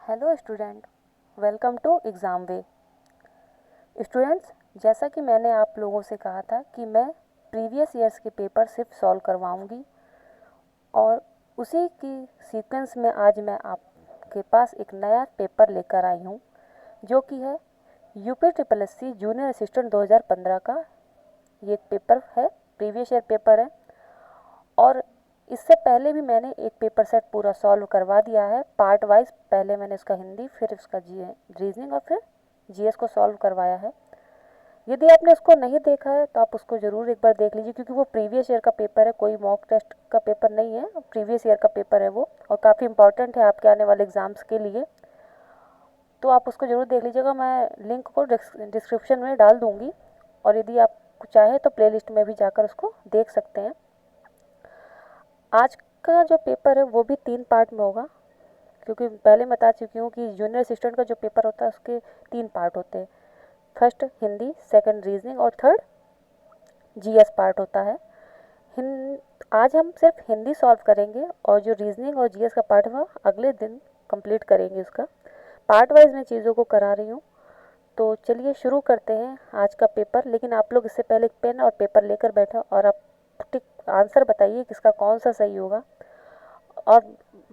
Hello student, welcome to exam way. Students, जैसा कि मैंने आप लोगों से कहा था कि मैं प्रीवियस ईयर्स के पेपर सिर्फ सॉल्व करवाऊंगी और उसी की सीक्वेंस में आज मैं आपके पास एक नया पेपर लेकर आई हूँ जो कि है UP triple S C junior assistant 2015 का। ये एक पेपर है, प्रीवियस ईयर पेपर है और इससे पहले भी मैंने एक पेपर सेट पूरा सॉल्व करवा दिया है पार्ट वाइज। पहले मैंने इसका हिंदी, फिर इसका रीजनिंग और फिर जीएस को सॉल्व करवाया है। यदि आपने उसको नहीं देखा है तो आप उसको ज़रूर एक बार देख लीजिए, क्योंकि वो प्रीवियस ईयर का पेपर है, कोई मॉक टेस्ट का पेपर नहीं है, प्रीवियस ईयर का पेपर है वो, और काफ़ी इंपॉर्टेंट है आपके आने वाले एग्ज़ाम्स के लिए। तो आप उसको ज़रूर देख लीजिएगा, मैं लिंक को डिस्क्रिप्शन में डाल दूँगी और यदि आप चाहें तो प्लेलिस्ट में भी जाकर उसको देख सकते हैं। आज का जो पेपर है वो भी 3 पार्ट में होगा, क्योंकि पहले बता चुकी हूँ कि जूनियर असिस्टेंट का जो पेपर होता है उसके 3 पार्ट होते हैं। फर्स्ट हिंदी, सेकंड रीजनिंग और थर्ड जीएस पार्ट होता है। आज हम सिर्फ हिंदी सॉल्व करेंगे और जो रीजनिंग और जीएस का पार्ट है वो अगले दिन कंप्लीट करेंगे। उसका पार्ट वाइज मैं चीज़ों को करा रही हूँ। तो चलिए शुरू करते हैं आज का पेपर। लेकिन आप लोग इससे पहले एक पेन और पेपर लेकर बैठे और आप टिक आंसर बताइए किसका कौन सा सही होगा, और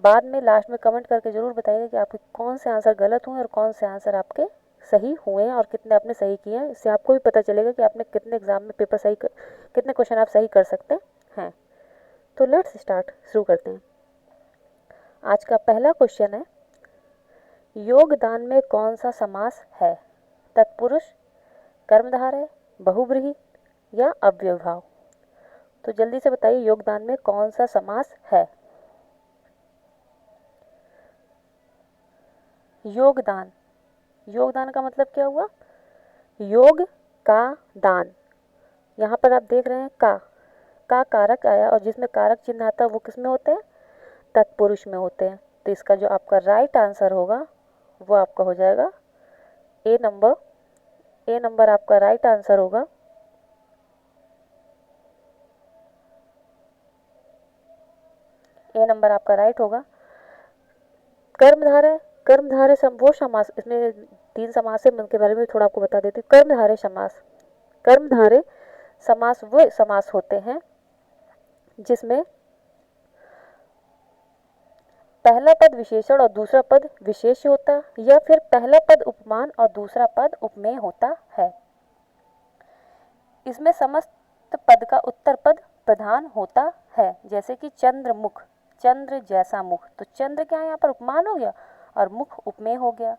बाद में लास्ट में कमेंट करके ज़रूर बताइएगा कि आपके कौन से आंसर गलत हुए और कौन से आंसर आपके सही हुए हैं और कितने आपने सही किए हैं। इससे आपको भी पता चलेगा कि आपने कितने एग्ज़ाम में पेपर कितने क्वेश्चन आप सही कर सकते हैं। तो लेट्स स्टार्ट, शुरू करते हैं। आज का पहला क्वेश्चन है, योगदान में कौन सा समास है? तत्पुरुष, कर्मधारय, बहुब्रीहि या अव्ययभाव? तो जल्दी से बताइए, योगदान में कौन सा समास है? योगदान, योगदान का मतलब क्या हुआ? योग का दान। यहाँ पर आप देख रहे हैं का कारक आया और जिसमें कारक चिन्ह आता है वो किस में होते हैं? तत्पुरुष में होते हैं। तो इसका जो आपका राइट आंसर होगा वो आपका हो जाएगा ए नंबर। ए नंबर आपका राइट आंसर होगा। ए नंबर आपका राइट होगा। कर्मधारय, कर्मधारय वो समास, इसमें 3 समास है, उनके बारे में थोड़ा आपको बता देती हूँ। कर्मधारय समास, कर्मधारय समास वो समास होते हैं जिसमें पहला पद विशेषण और दूसरा पद विशेष्य होता, या फिर पहला पद उपमान और दूसरा पद उपमेय होता है। इसमें समस्त पद का उत्तर पद प्रधान होता है, जैसे कि चंद्रमुख, चंद्र जैसा मुख, तो चंद्र क्या है यहाँ पर? उपमान हो गया और मुख उपमेय हो गया।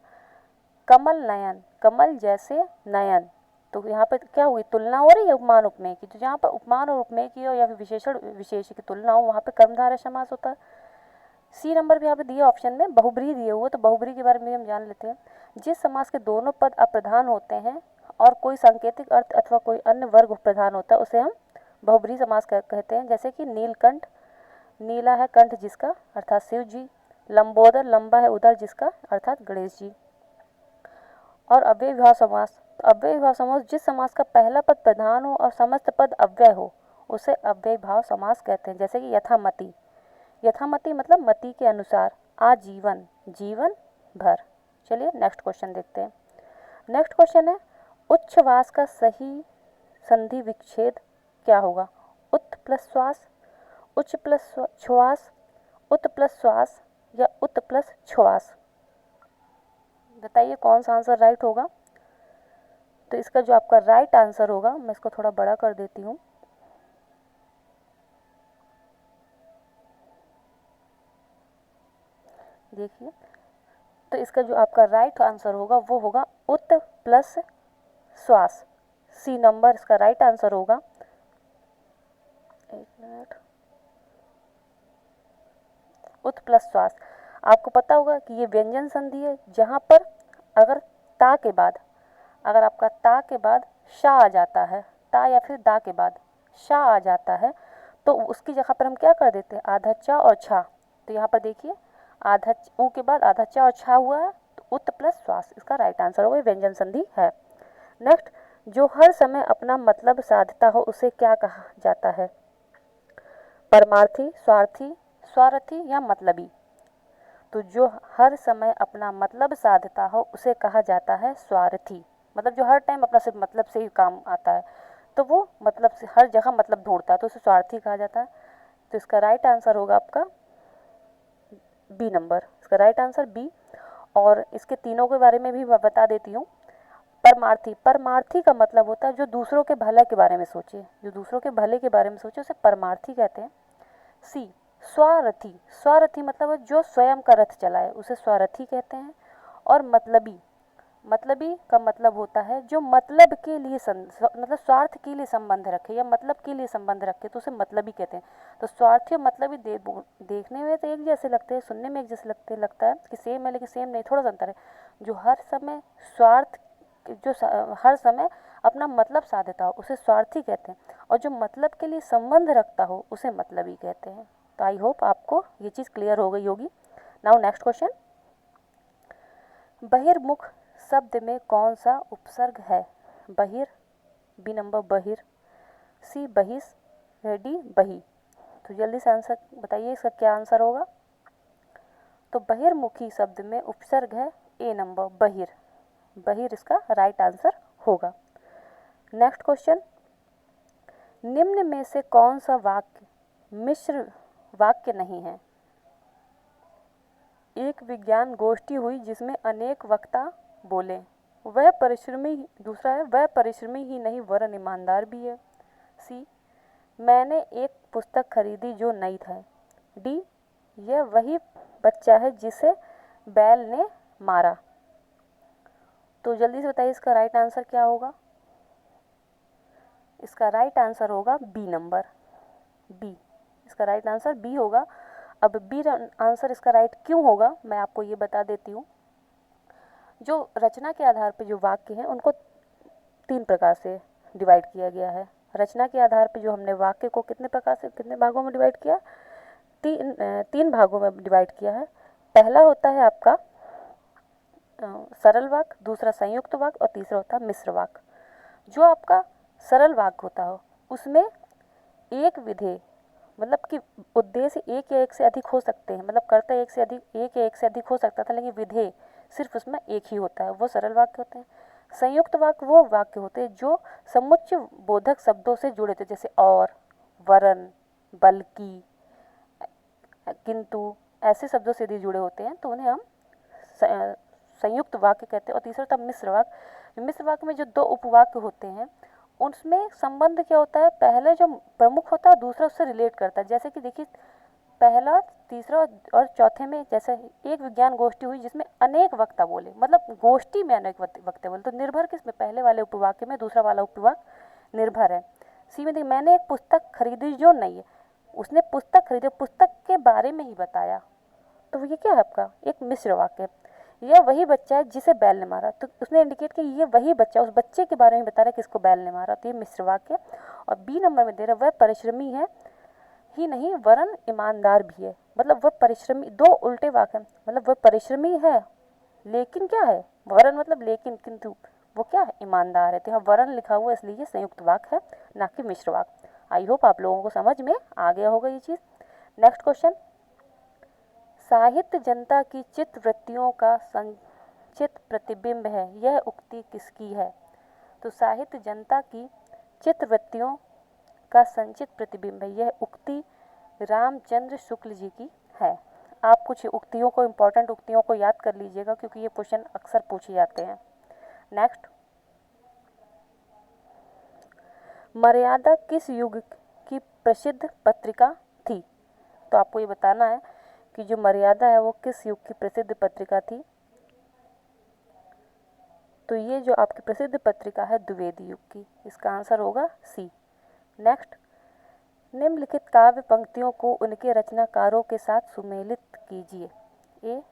कमल नयन, कमल जैसे नयन, तो यहाँ पर क्या हुई? तुलना हो रही है उपमान उपमेय की। तो जहाँ पर उपमान और उपमेय की हो या फिर विशेषण विशेष की तुलना हो वहाँ पर कर्मधारय समास होता है। सी नंबर भी यहाँ पे दिया ऑप्शन में, बहुब्रीहि दिए हुए, तो बहुब्रीहि के बारे में हम जान लेते हैं। जिस समास के दोनों पद अप्रधान होते हैं और कोई सांकेतिक अर्थ अथवा कोई अन्य वर्ग प्रधान होता है उसे हम बहुब्रीहि समास कहते हैं। जैसे कि नीलकंठ, नीला है कंठ जिसका अर्थात शिव जी, लंबोदर लंबा है उदर जिसका अर्थात गणेश जी। और अव्ययीभाव समास, तो अव्ययीभाव समास जिस समास का पहला पद प्रधान हो और समस्त पद अव्यय हो उसे अव्ययीभाव समास कहते हैं। जैसे कि यथामति, यथामति मतलब मति के अनुसार, आजीवन, जीवन भर। चलिए नेक्स्ट क्वेश्चन देखते हैं। नेक्स्ट क्वेश्चन है, उच्छ्वास का सही संधि विच्छेद क्या होगा? उत् प्लस श्वास, उच्च प्लस श्वास, उत प्लस श्वास या उत प्लस श्वास? बताइए कौन सा आंसर राइट होगा। तो इसका जो आपका राइट आंसर होगा, मैं इसको थोड़ा बड़ा कर देती हूँ, देखिए। तो इसका जो आपका राइट आंसर होगा वो होगा उत प्लस श्वास। सी नंबर इसका राइट आंसर होगा। एक मिनट, उत प्लस श्वास। आपको पता होगा कि ये व्यंजन संधि है, जहाँ पर अगर ता के बाद, अगर आपका ता के बाद शा आ जाता है, ता या फिर दा के बाद शा आ जाता है, तो उसकी जगह पर हम क्या कर देते हैं? आधा चा और छा। तो यहाँ पर देखिए, आधा ऊ के बाद आधा चा और छा हुआ है, तो उत प्लस श्वास इसका राइट आंसर होगा, व्यंजन संधि है। नेक्स्ट, जो हर समय अपना मतलब साधता हो उसे क्या कहा जाता है? परमार्थी, स्वार्थी, स्वार्थी या मतलबी? तो जो हर समय अपना मतलब साधता हो उसे कहा जाता है स्वार्थी। मतलब जो हर टाइम अपना सिर्फ मतलब से ही काम आता है, तो वो मतलब से हर जगह मतलब ढूंढता है, तो उसे स्वार्थी कहा जाता है। तो इसका राइट आंसर होगा आपका बी नंबर, इसका राइट आंसर बी। और इसके तीनों के बारे में भी मैं बता देती हूँ। परमार्थी, परमार्थी का मतलब होता है जो दूसरों के भले के बारे में सोचे, जो दूसरों के भले के बारे में सोचे उसे परमार्थी कहते हैं। सी स्वारथी, स्वारथी मतलब जो स्वयं का रथ चलाए उसे स्वारथी कहते हैं। और मतलबी, मतलबी का मतलब होता है जो मतलब के लिए मतलब स्वार्थ के लिए संबंध रखे या मतलब के लिए संबंध रखे, तो उसे मतलबी कहते हैं। तो स्वार्थी और मतलबी देखने में तो एक जैसे लगते हैं, सुनने में एक जैसे लगता है कि सेम है, लेकिन सेम नहीं, थोड़ा सा अंतर है। जो हर समय स्वार्थ, जो हर समय अपना मतलब साधता हो उसे स्वार्थी कहते हैं, और जो मतलब के लिए संबंध रखता हो उसे मतलबी कहते हैं। तो आई होप आपको ये चीज़ क्लियर हो गई होगी। नाउ नेक्स्ट क्वेश्चन, बहिर्मुख शब्द में कौन सा उपसर्ग है? बहिर, बी नंबर बहिर, सी बहिस, डी बही। तो जल्दी से आंसर बताइए, इसका क्या आंसर होगा? तो बहिर्मुखी शब्द में उपसर्ग है ए नंबर बहिर, बहिर इसका राइट आंसर होगा। नेक्स्ट क्वेश्चन, निम्न में से कौन सा वाक्य मिश्र वाक्य नहीं है? एक विज्ञान गोष्ठी हुई जिसमें अनेक वक्ता बोले, वह परिश्रमी, दूसरा है वह परिश्रमी ही नहीं वरन ईमानदार भी है। सी मैंने एक पुस्तक खरीदी जो नई था। डी यह वही बच्चा है जिसे बैल ने मारा। तो जल्दी से बताइए इसका राइट आंसर क्या होगा? इसका राइट आंसर होगा बी नंबर, बी, इसका राइट आंसर बी होगा। अब बी आंसर इसका राइट क्यों होगा मैं आपको ये बता देती हूँ। जो रचना के आधार पर जो वाक्य हैं उनको तीन प्रकार से डिवाइड किया गया है। रचना के आधार पर जो हमने वाक्य को कितने प्रकार से, कितने भागों में डिवाइड किया? तीन भागों में डिवाइड किया है। पहला होता है आपका सरल वाक्य, दूसरा संयुक्त वाक्य और तीसरा होता है मिश्र वाक्य। जो आपका सरल वाक्य होता हो उसमें एक विधेय, मतलब कि उद्देश्य एक या एक से अधिक हो सकते हैं, मतलब कर्ता एक या एक से अधिक हो सकता था, लेकिन विधेय सिर्फ उसमें एक ही होता है, वो सरल वाक्य होते हैं। संयुक्त वाक्य वो वाक्य होते हैं जो समुच्चय बोधक शब्दों से जुड़े थे, जैसे और, वरन, बल्कि, किंतु, ऐसे शब्दों से यदि जुड़े होते हैं तो उन्हें हम संयुक्त वाक्य कहते हैं। और तीसरा था मिश्र वाक्य। मिश्र वाक्य में जो दो उपवाक्य होते हैं उसमें संबंध क्या होता है, पहले जो प्रमुख होता है दूसरा उससे रिलेट करता है। जैसे कि देखिए पहला, तीसरा और चौथे में, जैसे एक विज्ञान गोष्ठी हुई जिसमें अनेक वक्ता बोले, मतलब गोष्ठी में अनेक वक्ता बोले, तो निर्भर किसमें, पहले वाले उपवाक्य में, दूसरा वाला उपवाक्य निर्भर है। सी में देखिए मैंने एक पुस्तक खरीदी जो नहीं है, उसने पुस्तक खरीदी, पुस्तक के बारे में ही बताया, तो ये क्या है आपका एक मिश्र वाक्य। यह वही बच्चा है जिसे बैल ने मारा, तो उसने इंडिकेट कि ये वही बच्चा, उस बच्चे के बारे में बता रहा है किसको बैल ने मारा, तो ये मिश्र वाक्य। और बी नंबर में दे रहा है वह परिश्रमी है ही नहीं वरन ईमानदार भी है, मतलब वह परिश्रमी, दो उल्टे वाक्य हैं, मतलब वह परिश्रमी है लेकिन क्या है, वरन मतलब लेकिन, किंतु वो क्या है, ईमानदार है। तो यहाँ वरन लिखा हुआ इसलिए ये संयुक्त वाक्य है, ना कि मिश्र वाक्य। आई होप आप लोगों को समझ में आ गया होगा ये चीज़। नेक्स्ट क्वेश्चन, साहित्य जनता की चित्त वृत्तियों का संचित प्रतिबिंब है, यह उक्ति किसकी है? तो साहित्य जनता की चित्त वृत्तियों का संचित प्रतिबिंब है, यह उक्ति रामचंद्र शुक्ल जी की है। आप कुछ उक्तियों को, इंपॉर्टेंट उक्तियों को याद कर लीजिएगा क्योंकि ये क्वेश्चन अक्सर पूछे जाते हैं। नेक्स्ट, मर्यादा किस युग की प्रसिद्ध पत्रिका थी? तो आपको ये बताना है कि जो मर्यादा है वो किस युग की प्रसिद्ध पत्रिका थी। तो ये जो आपकी प्रसिद्ध पत्रिका है द्विवेदी युग की, इसका आंसर होगा सी। नेक्स्ट, निम्नलिखित काव्य पंक्तियों को उनके रचनाकारों के साथ सुमेलित कीजिए। ए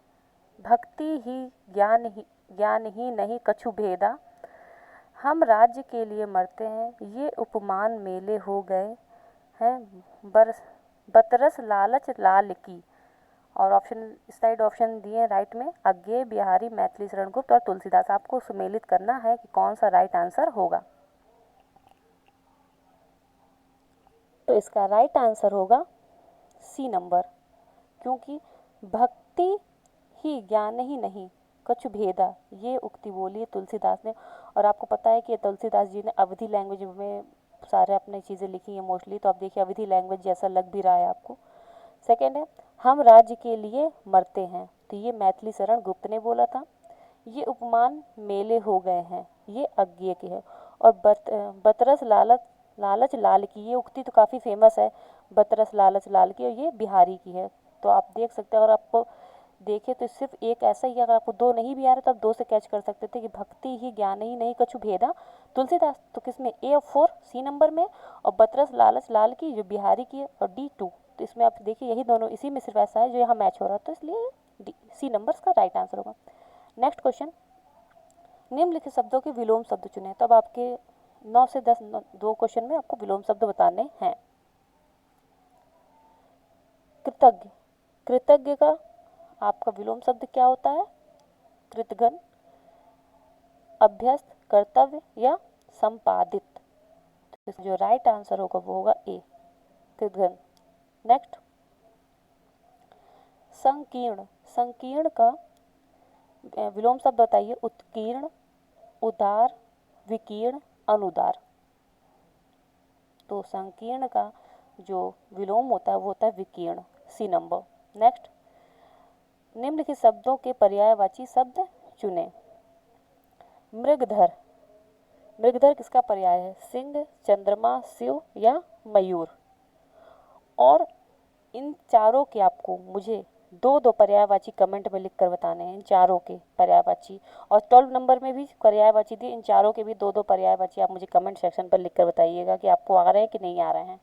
भक्ति ही ज्ञान ही नहीं कछु भेदा, हम राज्य के लिए मरते हैं, ये उपमान मेले हो गए हैं, बतरस लालच लाल की। और ऑप्शन इस साइड ऑप्शन दिए राइट में, अज्ञेय, बिहारी, मैथिली शरण गुप्त और तुलसीदास। आपको सुमेलित करना है कि कौन सा राइट आंसर होगा। तो इसका राइट आंसर होगा सी नंबर, क्योंकि भक्ति ही ज्ञान ही नहीं कछु भेदा, ये उक्ति बोली है तुलसीदास ने। और आपको पता है कि तुलसीदास जी ने अवधि लैंग्वेज में सारे अपनी चीज़ें लिखी हैं मोस्टली, तो आप देखिए अवधि लैंग्वेज जैसा लग भी रहा है आपको। सेकेंड है हम राज्य के लिए मरते हैं, तो ये मैथिली शरण गुप्त ने बोला था। ये उपमान मेले हो गए हैं, ये अज्ञेय के है। और बतरस लालच लालच लाल की, ये उक्ति तो काफ़ी फेमस है, बतरस लालच लाल की, और ये बिहारी की है। तो आप देख सकते हैं, अगर आपको देखें तो सिर्फ एक ऐसा ही, अगर आपको दो नहीं भी आ रहा तो आप दो से कैच कर सकते थे कि भक्ति ही ज्ञान ही नहीं कछु भेदा, तुलसीदास तो किसमें ए और 4 सी नंबर में, और बतरस लालच लाल की जो बिहारी की है, और D2। तो इसमें आप देखिए यही दोनों इसी में सिर्फ ऐसा है जो यहाँ मैच हो रहा है, तो इसलिए सी नंबर का राइट आंसर होगा। नेक्स्ट क्वेश्चन, निम्नलिखित शब्दों के विलोम शब्द चुने। तब आपके 9 से 10 दो क्वेश्चन में आपको विलोम शब्द बताने हैं। कृतज्ञ, कृतज्ञ का आपका विलोम शब्द क्या होता है? कृतघ्न, अभ्यस्त, कर्तव्य या संपादित। तो जो राइट आंसर होगा वो होगा ए, कृतघ्न। नेक्स्ट, संकीर्ण, संकीर्ण का विलोम शब्द बताइए। उत्कीर्ण, उदार, विकीर्ण, अनुदार। तो संकीर्ण का जो विलोम होता है वो होता है विकीर्ण, सी नंबर। नेक्स्ट, निम्नलिखित शब्दों के पर्यायवाची शब्द चुने। मृगधर, मृगधर किसका पर्याय है? सिंह, चंद्रमा, शिव या मयूर। और इन चारों के आपको मुझे दो दो पर्यायवाची कमेंट में लिखकर बताने हैं, इन चारों के पर्यायवाची। और 12 नंबर में भी पर्यायवाची दिए, इन चारों के भी दो दो पर्यायवाची आप मुझे कमेंट सेक्शन पर लिखकर बताइएगा कि आपको आ रहे हैं कि नहीं आ रहे हैं।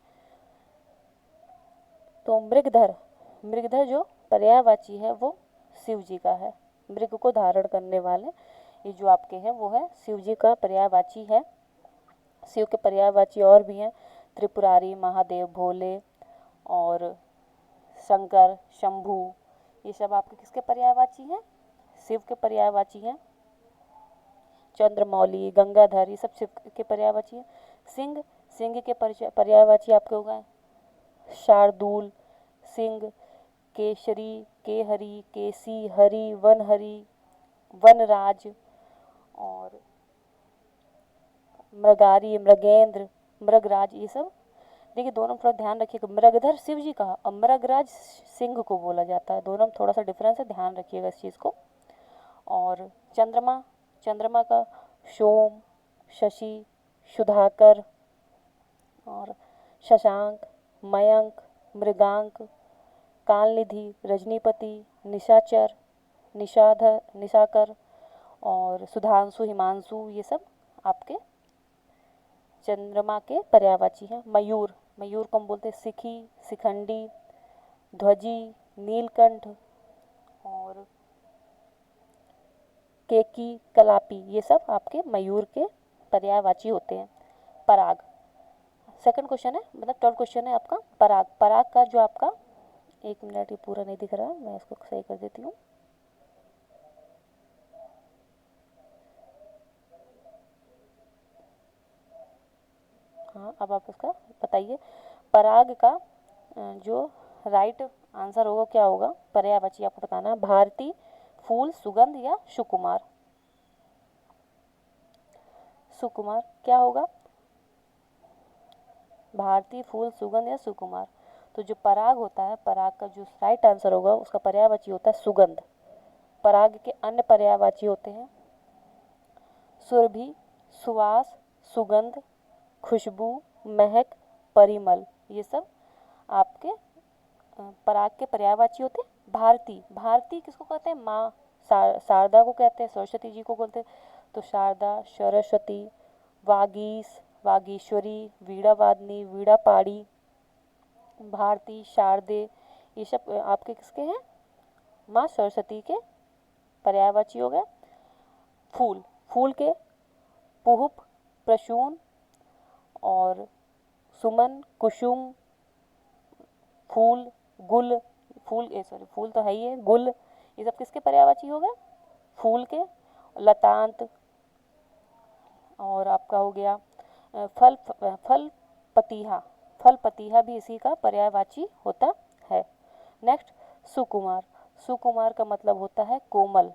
तो मृगधर, मृगधर जो पर्यायवाची है वो शिव जी का है। मृग को धारण करने वाले ये जो आपके हैं वो है शिव जी का पर्यायवाची है। शिव के पर्यायवाची और भी हैं, त्रिपुरारी, महादेव, भोले और शंकर, शंभू। ये सब आपके किसके पर्यायवाची हैं? शिव के पर्यायवाची हैं। चंद्रमौली, गंगाधर, ये सब शिव के पर्यायवाची हैं। सिंह, सिंह के पर्यायवाची आपके हो गए शार्दूल, सिंह, केशरी, केहरी, केसी, हरि, वनहरि, वनराज और मृगारी, मृगेंद्र, मृगराज। ये सब देखिए दोनों थोड़ा ध्यान रखिएगा। मृगधर शिव जी का और मृगराज सिंह को बोला जाता है, दोनों में थोड़ा सा डिफरेंस है, ध्यान रखिएगा इस चीज़ को। और चंद्रमा, चंद्रमा का सोम, शशि, सुधाकर और शशांक, मयंक, मृगांक, कालनिधि, रजनीपति, निशाचर, निशाधर, निशाकर और सुधांशु, हिमांशु। ये सब आपके चंद्रमा के पर्यायवाची हैं। मयूर, मयूर को हम बोलते हैं सिखी, शिखंडी, ध्वजी, नीलकंठ और केकी, कलापी। ये सब आपके मयूर के पर्यायवाची होते हैं। पराग, सेकंड क्वेश्चन है, मतलब 12 क्वेश्चन है आपका। पराग, पराग का जो आपका, एक मिनट ये पूरा नहीं दिख रहा है, मैं इसको सही कर देती हूँ। हाँ, अब आप इसका बताइए। पराग का जो राइट आंसर होगा क्या होगा? पर्यायवाची आपको बताना है। भारती, फूल, सुगंध या सुकुमार। सुकुमार क्या होगा? भारती, फूल, सुगंध या सुकुमार। तो जो पराग होता है, पराग का जो राइट आंसर होगा उसका पर्यायवाची होता है सुगंध। पराग के अन्य पर्यायवाची होते हैं सुरभि, सुवास, सुगंध, खुशबू, महक, परिमल। ये सब आपके पराग के पर्यायवाची होते हैं। भारती, भारती किसको कहते हैं? माँ शारदा को कहते हैं, सरस्वती जी को बोलते हैं। तो शारदा, सरस्वती, वागीश, वागीश्वरी, वीणा वादनी, वीणा पाड़ी, भारती, शारदे। ये सब आपके किसके हैं? माँ सरस्वती के पर्यायवाची हो गए। फूल, फूल के पुष्प, प्रसून और सुमन, कुसुम, फूल, गुल, फूल सॉरी फूल तो है ही है, गुल। ये सब किसके पर्यायवाची हो गए? फूल के। लतांत और आपका हो गया फल, फल पतीहा, फल पतीहा भी इसी का पर्यायवाची होता है। नेक्स्ट, सुकुमार, सुकुमार का मतलब होता है कोमल,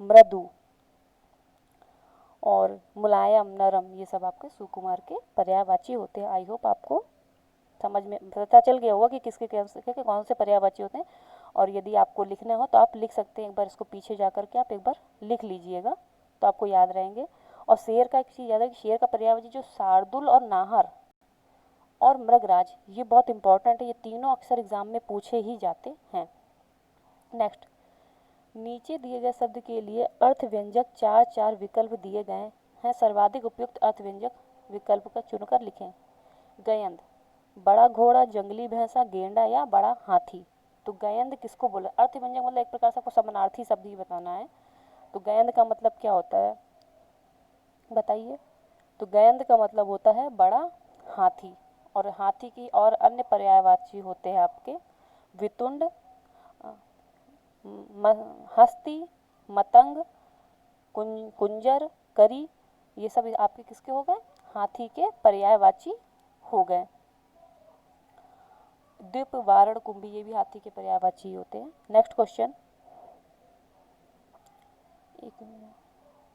मृदु और मुलायम, नरम, ये सब आपके सुकुमार के पर्यायवाची होते हैं। आई होप आपको समझ में पता चल गया होगा कि किसके कौन से पर्यायवाची होते हैं। और यदि आपको लिखने हो तो आप लिख सकते हैं, एक बार इसको पीछे जा कर के आप एक बार लिख लीजिएगा तो आपको याद रहेंगे। और शेर का एक चीज़ याद है कि शेर का पर्यायवाची जो शार्दुल और नाहर और मृगराज, ये बहुत इंपॉर्टेंट है, ये तीनों अक्सर एग्जाम में पूछे ही जाते हैं। नेक्स्ट, नीचे दिए गए शब्द के लिए अर्थ व्यंजक चार चार विकल्प दिए गए हैं, सर्वाधिक उपयुक्त अर्थ व्यंजक विकल्प का चुनकर लिखें। गयंद, बड़ा घोड़ा, जंगली भैंसा, गेंडा या बड़ा हाथी। तो गयंद किसको बोला? अर्थ व्यंजक मतलब एक प्रकार से आपको समानार्थी शब्द ही बताना है। तो गयंद का मतलब क्या होता है बताइए? तो गयंद का मतलब होता है बड़ा हाथी। और हाथी की और अन्य पर्यायवाची होते हैं आपके वितुंड, हस्ती, मतंग, कुंजर, करी, ये सब आपके किसके हो गए? हाथी के पर्यायवाची हो गए। द्वीप, वारण, कुंभी, ये भी हाथी के पर्यायवाची होते हैं। नेक्स्ट क्वेश्चन, एक मिनट,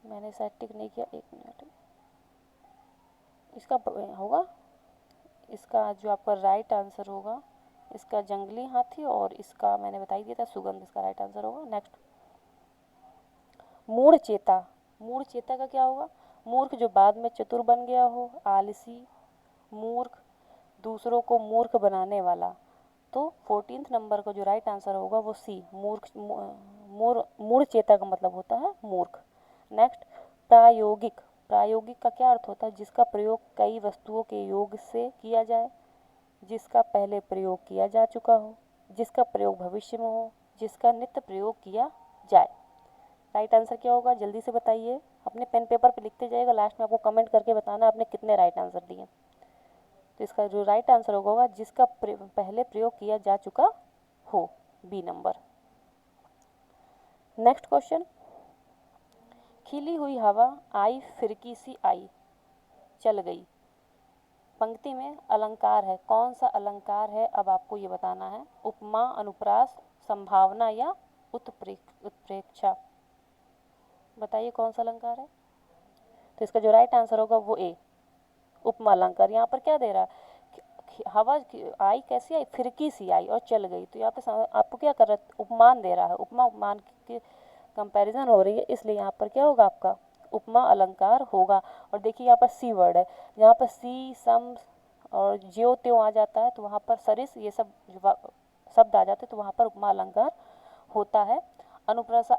मैंने शायद टिक नहीं किया, एक मिनट, इसका होगा, इसका जो आपका राइट आंसर होगा, इसका जंगली हाथी और इसका मैंने बता ही दिया था सुगंध, इसका राइट आंसर होगा। नेक्स्ट, मूढ़ चेता, मूढ़ चेता का क्या होगा? मूर्ख जो बाद में चतुर बन गया हो, आलसी, मूर्ख, दूसरों को मूर्ख बनाने वाला। तो 14th नंबर का जो राइट आंसर होगा वो सी, मूर्ख, मूढ़ चेता का मतलब होता है मूर्ख। नेक्स्ट, प्रायोगिक, प्रायोगिक का क्या अर्थ होता है? जिसका प्रयोग कई वस्तुओं के योग से किया जाए, जिसका पहले प्रयोग किया जा चुका हो, जिसका प्रयोग भविष्य में हो, जिसका नित्य प्रयोग किया जाए। राइट आंसर क्या होगा? जल्दी से बताइए, अपने पेन पेपर पे लिखते जाइएगा, लास्ट में आपको कमेंट करके बताना आपने कितने राइट आंसर दिए। तो इसका जो राइट आंसर होगा जिसका पहले प्रयोग किया जा चुका हो, बी नंबर। नेक्स्ट क्वेश्चन, खिली हुई हवा आई, फिरकी सी आई, चल गई। पंक्ति में अलंकार है, कौन सा अलंकार है? अब आपको ये बताना है। उपमा, अनुप्रास, संभावना या उत्प्रेक्षा। बताइए कौन सा अलंकार है? तो इसका जो राइट आंसर होगा वो ए, उपमा अलंकार। यहाँ पर क्या दे रहा है? हवा आई, कैसी आई? फिरकी सी आई और चल गई। तो यहाँ पे आपको क्या कर रहा है? उपमान दे रहा है, उपमा उपमान की कंपैरिजन हो रही है, इसलिए यहाँ पर क्या होगा? आपका उपमा अलंकार होगा। और देखिए यहाँ पर सी वर्ड है, यहाँ पर सी, सम और ज्यो त्यों आ जाता है, तो वहाँ पर सरिस, ये सब शब्द आ जाते हैं, तो वहाँ पर उपमा अलंकार होता है। अनुप्रास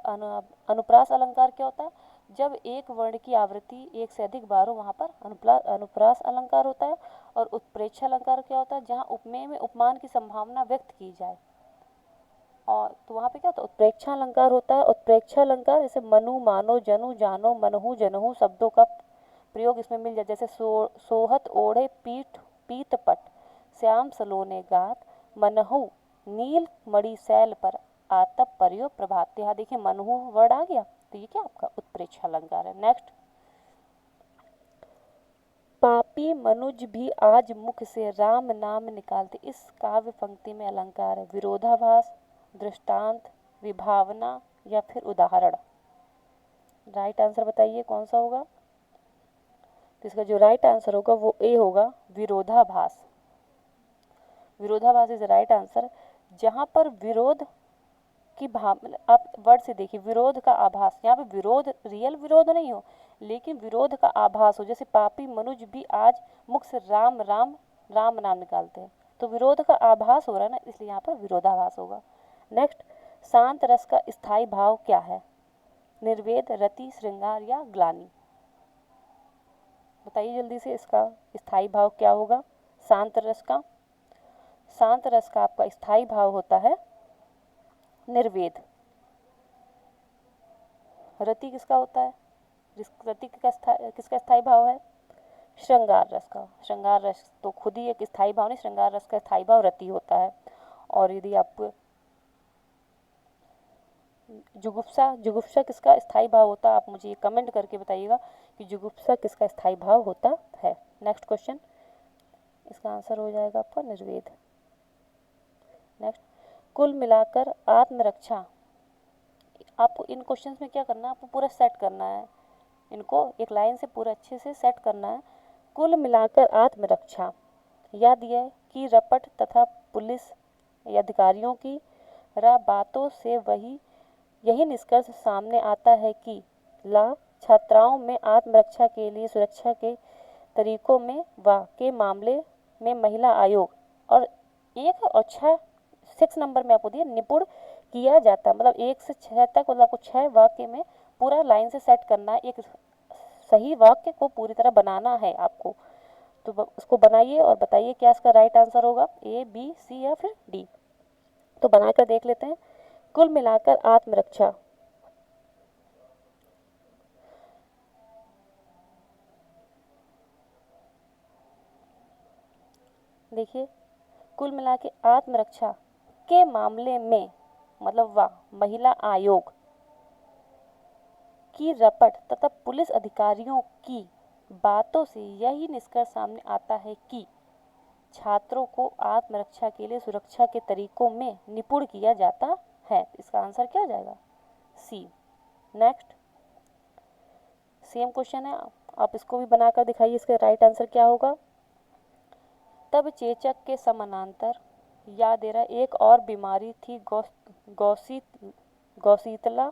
अलंकार क्या होता है? जब एक वर्ण की आवृत्ति एक से अधिक बार हो, वहाँ पर अनुप्रास अलंकार होता है। और उत्प्रेक्षा अलंकार क्या होता है? जहाँ उपमेय में उपमान की संभावना व्यक्त की जाए, और तो वहाँ पे क्या होता है? उत्प्रेक्षा अलंकार होता है। उत्प्रेक्षा अलंकार जैसे मनु, मानो, जनु, जानो, मनहु, जनहु शब्दों का प्रयोग इसमें मिल जाए। जैसे सोहत ओढ़े पीठ पीतपट, श्याम सलोने गात, मनहु नील मणि शैल पर, आतप प्रयोग प्रभात। यहाँ देखिए मनहु वर्ड आ गया, तो ये क्या आपका उत्प्रेक्षा अलंकार है। नेक्स्ट, पापी मनुज भी आज मुख से राम नाम निकालते, इस काव्य पंक्ति में अलंकार है विरोधाभास, दृष्टांत, विभावना या फिर उदाहरण। राइट आंसर बताइए कौन सा होगा? तो इसका जो राइट आंसर होगा वो ए होगा, विरोधाभास। विरोधाभास इज राइट आंसर। जहाँ पर विरोध की भाव, आप वर्ड से देखिए, विरोध का आभास, यहाँ पे विरोध रियल विरोध नहीं हो लेकिन विरोध का आभास हो। जैसे पापी मनुज भी आज मुख से राम राम राम नाम निकालते हैं, तो विरोध का आभास हो रहा है ना, इसलिए यहाँ पर विरोधाभास होगा। नेक्स्ट, शांत रस का स्थायी भाव क्या है? निर्वेद, रति, श्रृंगार या ग्लानि। बताइए जल्दी से, इसका स्थायी भाव क्या होगा शांत रस का? शांत रस का आपका स्थायी भाव होता है निर्वेद। रति किसका होता है? रति किसका स्थायी भाव है? श्रृंगार रस का। श्रृंगार रस तो खुद ही एक स्थायी भाव नहीं, श्रृंगार रस का स्थायी भाव रति होता है। और यदि आप जुगुप्सा किसका स्थायी भाव होता है? आप मुझे ये कमेंट करके बताइएगा कि जुगुप्सा किसका स्थायी भाव होता है। नेक्स्ट क्वेश्चन, इसका आंसर हो जाएगा आपका निर्वेद। नेक्स्ट, कुल मिलाकर आत्मरक्षा आपको इन क्वेश्चंस में क्या करना है, आपको पूरा सेट करना है, इनको एक लाइन से पूरा अच्छे से सेट करना है। कुल मिलाकर आत्मरक्षा, याद दिया है कि रपट तथा पुलिस अधिकारियों की बातों से यही निष्कर्ष सामने आता है कि छात्राओं में आत्मरक्षा के लिए सुरक्षा के तरीकों में के मामले में महिला आयोग और 1 और 6 6 नंबर में आपको दिया निपुण किया जाता, मतलब 1 से 6 तक, मतलब आपको 6 वाक्य में पूरा लाइन से सेट करना है, एक सही वाक्य को पूरी तरह बनाना है आपको। तो उसको बनाइए और बताइए क्या इसका राइट आंसर होगा, ए, बी, सी या फिर डी। तो बनाकर देख लेते हैं। कुल मिलाकर आत्मरक्षा, देखिए कुल मिला के आत्मरक्षा के मामले में, मतलब महिला आयोग की रपट तथा पुलिस अधिकारियों की बातों से यही निष्कर्ष सामने आता है कि छात्रों को आत्मरक्षा के लिए सुरक्षा के तरीकों में निपुण किया जाता है। इसका आंसर क्या हो जाएगा, सी। नेक्स्ट सेम क्वेश्चन है, आप इसको भी बनाकर दिखाइए, इसका राइट आंसर क्या होगा। तब चेचक के समानांतर, याद दे रहा है, एक और बीमारी थी गौसीतला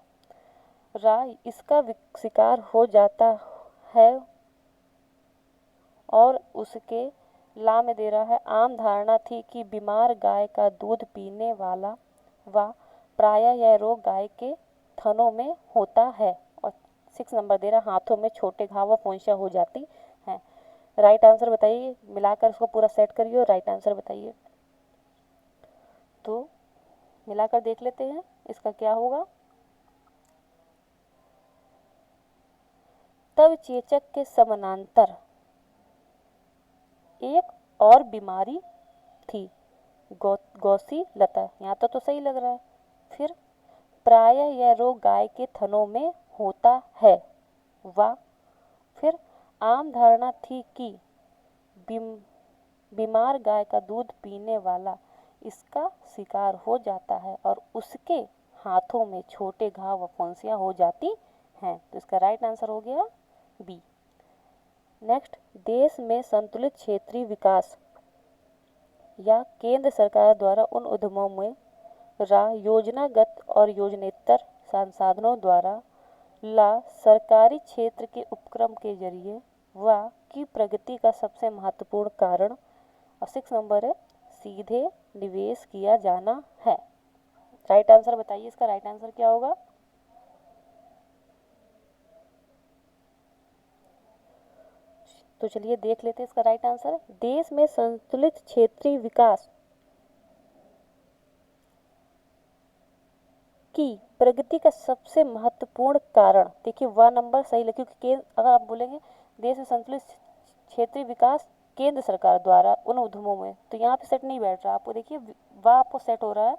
इसका शिकार हो जाता है, और उसके में दे रहा है, आम धारणा थी कि बीमार गाय का दूध पीने वाला प्रायः यह रोग गाय के थनों में होता है। और 6 नंबर दे रहा, हाथों में छोटे घाव व फुंसियाँ हो जाती हैं। राइट आंसर बताइए, मिलाकर इसको पूरा सेट करिए और राइट आंसर बताइए। तो मिलाकर देख लेते हैं इसका क्या होगा। तब चेचक के समानांतर एक और बीमारी थी गौसी लता, यहाँ तो सही लग रहा है। फिर प्रायः यह रोग गाय के थनों में होता है, फिर आम धारणा थी कि बीमार गाय का दूध पीने वाला इसका शिकार हो जाता है और उसके हाथों में छोटे घाव व फुंसियाँ हो जाती हैं। तो इसका राइट आंसर हो गया बी। नेक्स्ट, देश में संतुलित क्षेत्रीय विकास या केंद्र सरकार द्वारा उन उद्यमों में योजनागत और योजनेतर संसाधनों द्वारा सरकारी क्षेत्र के उपक्रम के जरिए की प्रगति का सबसे महत्वपूर्ण कारण, और 6 नंबर है, सीधे निवेश किया जाना है। राइट आंसर बताइए, इसका राइट आंसर क्या होगा। तो चलिए देख लेते हैं इसका राइट आंसर। देश में संतुलित क्षेत्रीय विकास की प्रगति का सबसे महत्वपूर्ण कारण, देखिए नंबर सही लगे, क्योंकि अगर आप बोलेंगे देश में संतुलित क्षेत्रीय विकास केंद्र सरकार द्वारा उन उद्यमों में, तो यहाँ पे सेट नहीं बैठ रहा आपको। देखिए आपको सेट हो रहा है,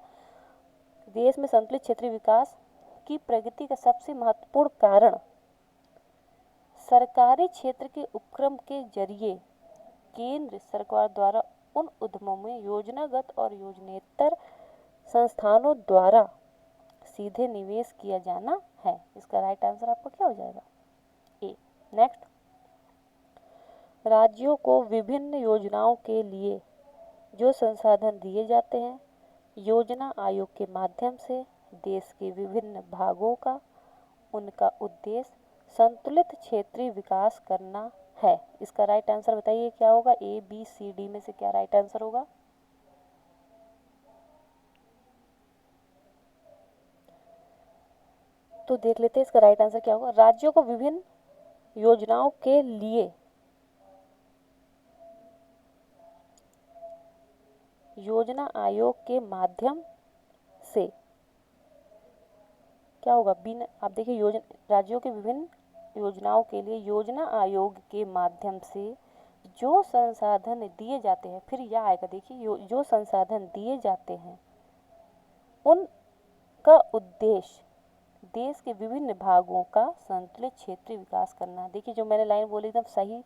देश में संतुलित क्षेत्रीय विकास की प्रगति का सबसे महत्वपूर्ण कारण सरकारी क्षेत्र के उपक्रम के जरिए केंद्र सरकार द्वारा उन उद्यमों में योजनागत और योजनेतर संस्थानों द्वारा सीधे निवेश किया जाना है। इसका राइट आंसर आपका क्या हो जाएगा, ए। नेक्स्ट, राज्यों को विभिन्न योजनाओं के लिए जो संसाधन दिए जाते हैं, योजना आयोग के माध्यम से देश के विभिन्न भागों का उनका उद्देश्य संतुलित क्षेत्रीय विकास करना है। इसका राइट आंसर बताइए क्या होगा, ए, बी, सी, डी में से क्या राइट आंसर होगा। तो देख लेते हैं इसका राइट आंसर क्या होगा। राज्यों को विभिन्न योजनाओं के लिए योजना आयोग के माध्यम से क्या होगा, बिना, आप देखिए राज्यों के विभिन्न योजनाओं के लिए योजना आयोग के माध्यम से जो संसाधन दिए जाते हैं, फिर यह आएगा, देखिए जो संसाधन दिए जाते हैं उनका उद्देश्य देश के विभिन्न भागों का संतुलित क्षेत्रीय विकास करना। देखिए जो मैंने लाइन बोली एकदम सही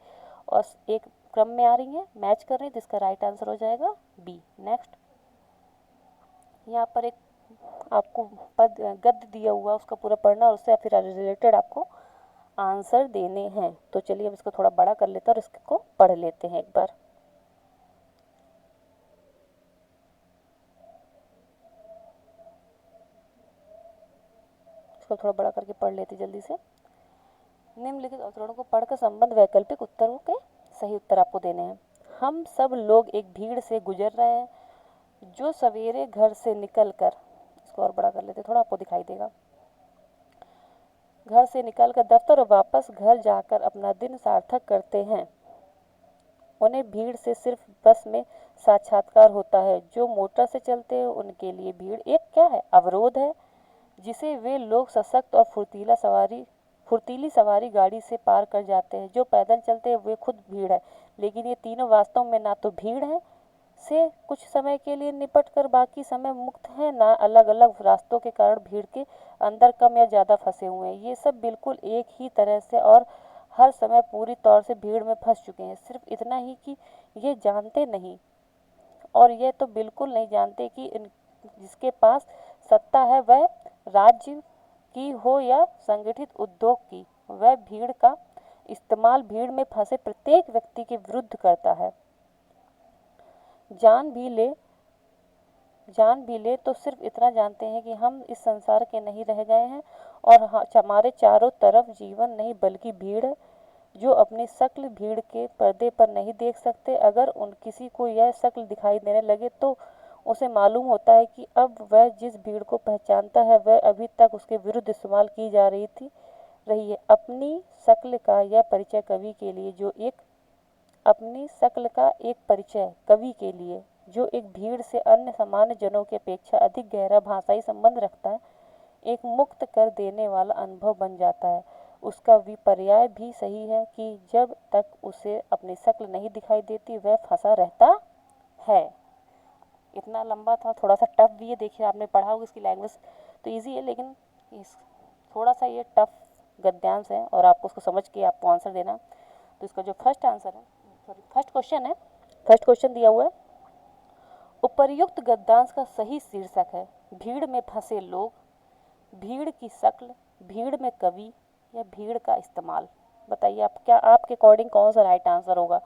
और एक क्रम में आ रही है, मैच कर रही है, तो इसका राइट आंसर हो जाएगा बी। नेक्स्ट, यहाँ पर एक आपको पद गद्य दिया हुआ उसका पूरा पढ़ना और उससे फिर रिलेटेड आपको आंसर देने हैं। तो चलिए हम इसको थोड़ा बड़ा कर लेते हैं और इसको पढ़ लेते हैं एक बार। इसको थोड़ा बड़ा करके पढ़ लेते जल्दी से। निम्नलिखित अवतरणों को पढ़कर संबंध वैकल्पिक उत्तरों के सही उत्तर आपको देने हैं। हम सब लोग एक भीड़ से गुजर रहे हैं जो सवेरे घर से निकलकर, इसको और बड़ा कर लेते थोड़ा, आपको दिखाई देगा, घर से निकलकर दफ्तर और वापस घर जाकर अपना दिन सार्थक करते हैं। उन्हें भीड़ से सिर्फ बस में साक्षात्कार होता है। जो मोटर से चलते हैं उनके लिए भीड़ एक क्या है, अवरोध है, जिसे वे लोग सशक्त और फुर्तीली सवारी गाड़ी से पार कर जाते हैं। जो पैदल चलते हैं वे खुद भीड़ है, लेकिन ये तीनों वास्तव में ना तो भीड़ है से कुछ समय के लिए निपट कर बाकी समय मुक्त है, ना अलग अलग रास्तों के कारण भीड़ के अंदर कम या ज़्यादा फंसे हुए हैं। ये सब बिल्कुल एक ही तरह से और हर समय पूरी तौर से भीड़ में फंस चुके हैं। सिर्फ इतना ही कि ये जानते नहीं, और ये तो बिल्कुल नहीं जानते कि जिसके पास सत्ता है वह राज्य की हो या संगठित उद्योग की, वह भीड़ का इस्तेमाल भीड़ में फंसे प्रत्येक व्यक्ति के विरुद्ध करता है। जान भी ले तो सिर्फ इतना जानते हैं कि हम इस संसार के नहीं रह गए हैं और हमारे चारों तरफ जीवन नहीं बल्कि भीड़ है। जो अपनी शक्ल भीड़ के पर्दे पर नहीं देख सकते, अगर उन किसी को यह शक्ल दिखाई देने लगे तो उसे मालूम होता है कि अब वह जिस भीड़ को पहचानता है वह अभी तक उसके विरुद्ध इस्तेमाल की जा रही है। अपनी शक्ल का एक परिचय कवि के लिए जो एक भीड़ से अन्य सामान्य जनों की अपेक्षा अधिक गहरा भाषाई संबंध रखता है, एक मुक्त कर देने वाला अनुभव बन जाता है। उसका विपर्याय भी सही है कि जब तक उसे अपनी शक्ल नहीं दिखाई देती वह फंसा रहता है। इतना लंबा था, थोड़ा सा टफ भी है। देखिए आपने पढ़ा होगा, इसकी लैंग्वेज तो इजी है लेकिन थोड़ा सा ये टफ गद्यांश है और आपको उसको समझ के आपको आंसर देना। तो इसका जो फर्स्ट क्वेश्चन दिया हुआ है, उपर्युक्त गद्यांश का सही शीर्षक है भीड़ में फंसे लोग, भीड़ की शक्ल, भीड़ में कवि या भीड़ का इस्तेमाल। बताइए आप, क्या आपके अकॉर्डिंग कौन सा राइट आंसर होगा?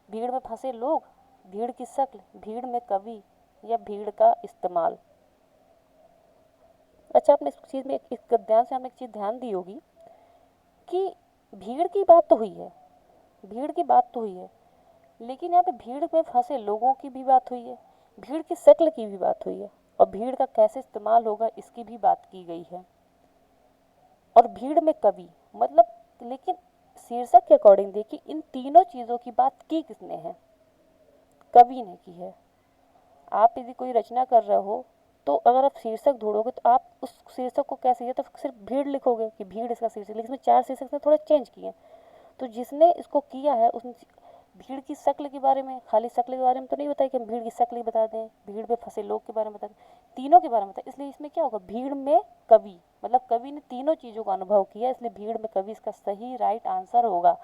भीड़ में फंसे लोग, भीड़ की शक्ल, भीड़ में कवि या भीड़ का इस्तेमाल। अच्छा, आपने इस चीज़ में, इस गद्यांश से आपने एक चीज़ ध्यान दी होगी कि भीड़ की बात तो हुई है, लेकिन यहाँ पे भीड़ में फंसे लोगों की भी बात हुई है, भीड़ की शक्ल की भी बात हुई है और भीड़ का कैसे इस्तेमाल होगा इसकी भी बात की गई है। और भीड़ में कवि मतलब, लेकिन शीर्षक के अकॉर्डिंग देखिए इन तीनों चीज़ों की बात की किसने है? कवि ने की है। आप यदि कोई रचना कर रहे हो तो अगर आप शीर्षक ढूंढोगे तो आप उस शीर्षक को कैसे, या तो सिर्फ भीड़ लिखोगे कि भीड़ इसका शीर्षक, लेकिन इसमें 4 शीर्षक से थोड़ा चेंज किए। तो जिसने इसको किया है उसने भीड़ की शक्ल के बारे में, खाली शक्ल के बारे में तो नहीं बताया कि हम भीड़ की शक्ल ही बता दें, भीड़ में फंसे लोग के बारे में बता दें, तीनों के बारे में बताया। इसलिए इसमें क्या होगा, भीड़ में कवि, मतलब कवि ने तीनों चीज़ों का अनुभव किया, इसलिए भीड़ में कवि इसका सही राइट आंसर होगा।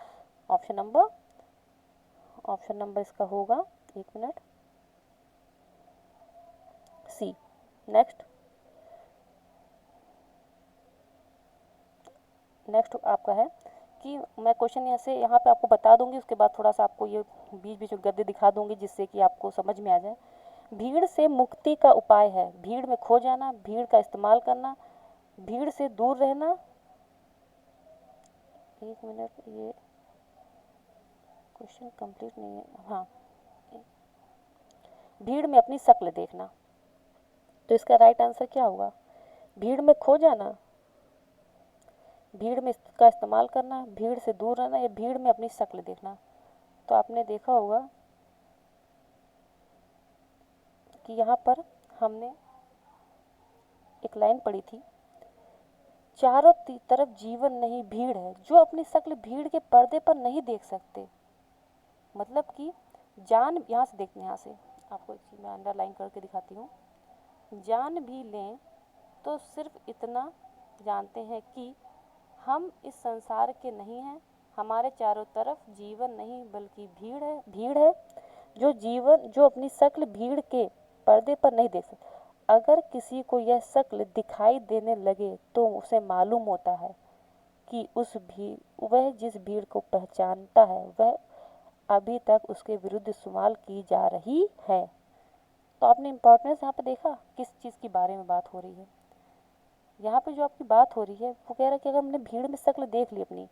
ऑप्शन नंबर इसका होगा, 1 मिनट, सी। नेक्स्ट आपका है कि मैं क्वेश्चन यहाँ पे आपको बता दूंगी, उसके बाद थोड़ा सा आपको ये बीच बीच में गद्य दिखा दूंगी जिससे कि आपको समझ में आ जाए। भीड़ से मुक्ति का उपाय है भीड़ में खो जाना, भीड़ का इस्तेमाल करना, भीड़ से दूर रहना। 1 मिनट, ये क्वेश्चन कंप्लीट नहीं है। हाँ, भीड़ में अपनी शक्ल देखना। तो इसका राइट आंसर क्या होगा? भीड़ में खो जाना, भीड़ में इसका इस्तेमाल करना, भीड़ से दूर रहना या भीड़ में अपनी शक्ल देखना। तो आपने देखा होगा कि यहाँ पर हमने एक लाइन पढ़ी थी, चारों तरफ जीवन नहीं भीड़ है, जो अपनी शक्ल भीड़ के पर्दे पर नहीं देख सकते। मतलब कि जान, यहाँ से देखते हैं, यहाँ से आपको एक चीज़ मैं अंडरलाइन करके दिखाती हूँ। जान भी लें तो सिर्फ इतना जानते हैं कि हम इस संसार के नहीं हैं, हमारे चारों तरफ जीवन नहीं बल्कि भीड़ है, जो अपनी शक्ल भीड़ के पर्दे पर नहीं देख सकते। अगर किसी को यह शक्ल दिखाई देने लगे तो उसे मालूम होता है कि वह जिस भीड़ को पहचानता है वह अभी तक उसके विरुद्ध इस्तेमाल की जा रही है। तो आपने इम्पोर्टेंस यहाँ पे देखा किस चीज़ की बारे में बात हो रही है। यहाँ पे जो आपकी बात हो रही है वो कह रहा है कि अगर हमने भीड़ में शक्ल देख ली अपनी,